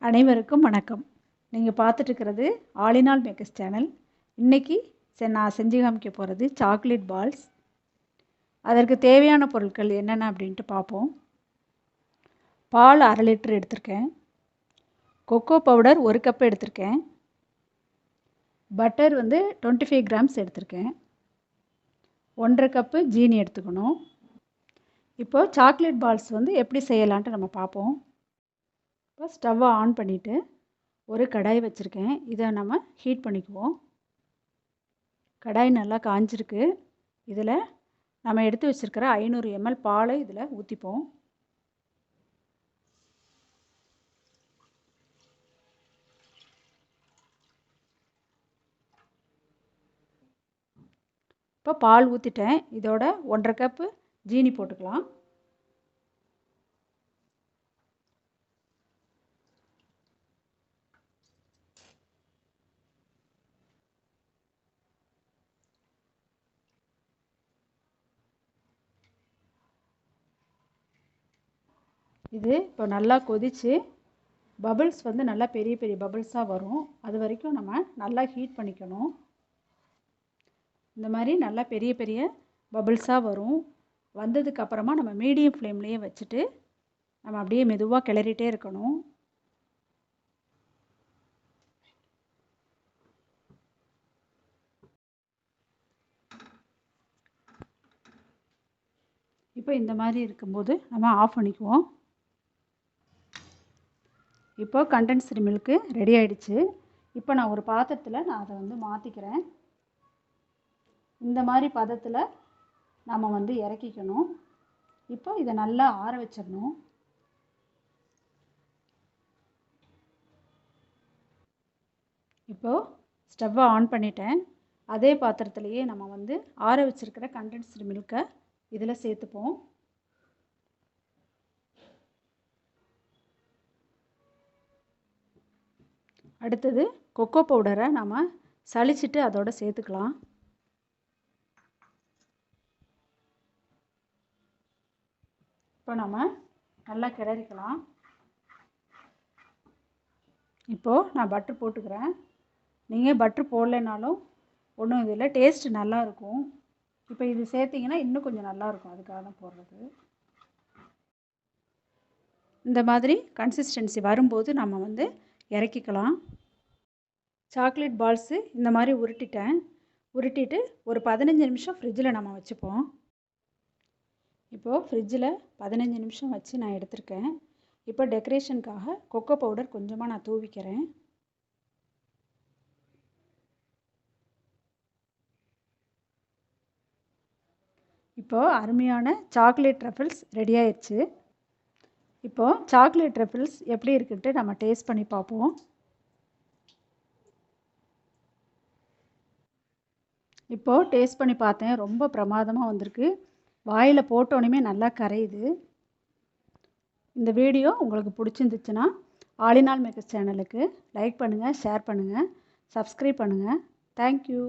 அனைவருக்கும் வணக்கம். நீங்கள் பார்த்துட்டு இருக்கிறது all in all makers channel. இன்றைக்கி நான் செஞ்சு காமிக்க போகிறது சாக்லேட் பால்ஸ். அதற்கு தேவையான பொருட்கள் என்னென்ன அப்படின்ட்டு பார்ப்போம். பால் 1/2 லிட்டர் எடுத்திருக்கேன். கொக்கோ பவுடர் 1 கப் எடுத்திருக்கேன். பட்டர் 25 கிராம்ஸ் எடுத்திருக்கேன். 1/2 கப்பு ஜீனி எடுத்துக்கணும். இப்போது சாக்லேட் பால்ஸ் எப்படி செய்யலான்ட்டு நம்ம பார்ப்போம். இப்போ ஸ்டவ்வை ஆன் பண்ணிவிட்டு ஒரு கடாய் வச்சுருக்கேன். இதை நம்ம ஹீட் பண்ணிக்குவோம். கடாய் நல்லா காஞ்சிருக்கு. இதில் நம்ம எடுத்து வச்சுருக்கிற 500 ml பாலை இதில் ஊற்றிப்போம். இப்போ பால் ஊற்றிட்டேன். இதோட 1/2 கப்பு ஜீனி போட்டுக்கலாம். இது இப்போ நல்லா கொதித்து பபிள்ஸ் நல்லா பெரிய பெரிய பபிள்ஸாக வரும். அது வரைக்கும் நம்ம நல்லா ஹீட் பண்ணிக்கணும். இந்த மாதிரி நல்லா பெரிய பெரிய பபிள்ஸாக வரும். வந்ததுக்கப்புறமா நம்ம மீடியம் ஃப்ளேம்லேயே வச்சுட்டு நம்ம அப்படியே மெதுவாக கிளறிட்டே இருக்கணும். இப்போ இந்த மாதிரி இருக்கும்போது நம்ம ஆஃப் பண்ணிக்குவோம். இப்போ கண்டென்ஸ்டு மில்க்கு ரெடி ஆகிடுச்சு. இப்போ நான் ஒரு பாத்திரத்தில் அதை மாற்றிக்கிறேன். இந்த மாதிரி பதத்தில் நம்ம இறக்கிக்கணும். இப்போ இதை நல்லா ஆற வச்சிடணும். இப்போது ஸ்டவ்வை ஆன் பண்ணிட்டேன். அதே பாத்திரத்துலேயே நம்ம ஆற வச்சுருக்கிற கண்டென்ஸ்டு மில்கை இதில் சேர்த்துப்போம். அடுத்தது கொக்கோ பவுடரை நம்ம சலிச்சிட்டு அதோட சேர்த்துக்கலாம். இப்போ நம்ம நல்லா கிளறிக்கலாம். இப்போது நான் பட்டர் போட்டுக்கிறேன். நீங்கள் பட்டர் போடலைனாலும் ஒன்றும் இதில் டேஸ்ட் நல்லாயிருக்கும். இப்போ இது சேர்த்திங்கன்னா இன்னும் கொஞ்சம் நல்லாயிருக்கும். அதுக்காக தான் போடுறது. இந்த மாதிரி கன்சிஸ்டன்சி வரும்போது நம்ம இறக்கிக்கலாம். சாக்லேட் பால்ஸு இந்த மாதிரி உருட்டிட்டு ஒரு 15 நிமிஷம் ஃப்ரிட்ஜில் நம்ம வச்சுப்போம். இப்போது ஃப்ரிட்ஜில் 15 நிமிஷம் வச்சு நான் எடுத்திருக்கேன். இப்போ டெக்கரேஷனுக்காக கொக்கோ பவுடர் கொஞ்சமாக நான் தூவிக்கிறேன். இப்போது அருமையான சாக்லேட் ட்ரஃபிள்ஸ் ரெடி ஆயிடுச்சு. இப்போது சாக்லேட் ட்ரஃபிள்ஸ் எப்படி இருக்குன்ட்டு நம்ம டேஸ்ட் பண்ணி பார்ப்போம். இப்போது டேஸ்ட் பண்ணி பார்த்தேன். ரொம்ப பிரமாதமாக வந்திருக்கு. வாயில் போட்டோன்னே நல்லா கரையுது. இந்த வீடியோ உங்களுக்கு பிடிச்சிருந்துச்சுன்னா ஆல் இன் ஆல் மேக்கர்ஸ் சேனலுக்கு லைக் பண்ணுங்கள், ஷேர் பண்ணுங்கள், சப்ஸ்கிரைப் பண்ணுங்கள். தேங்க்யூ.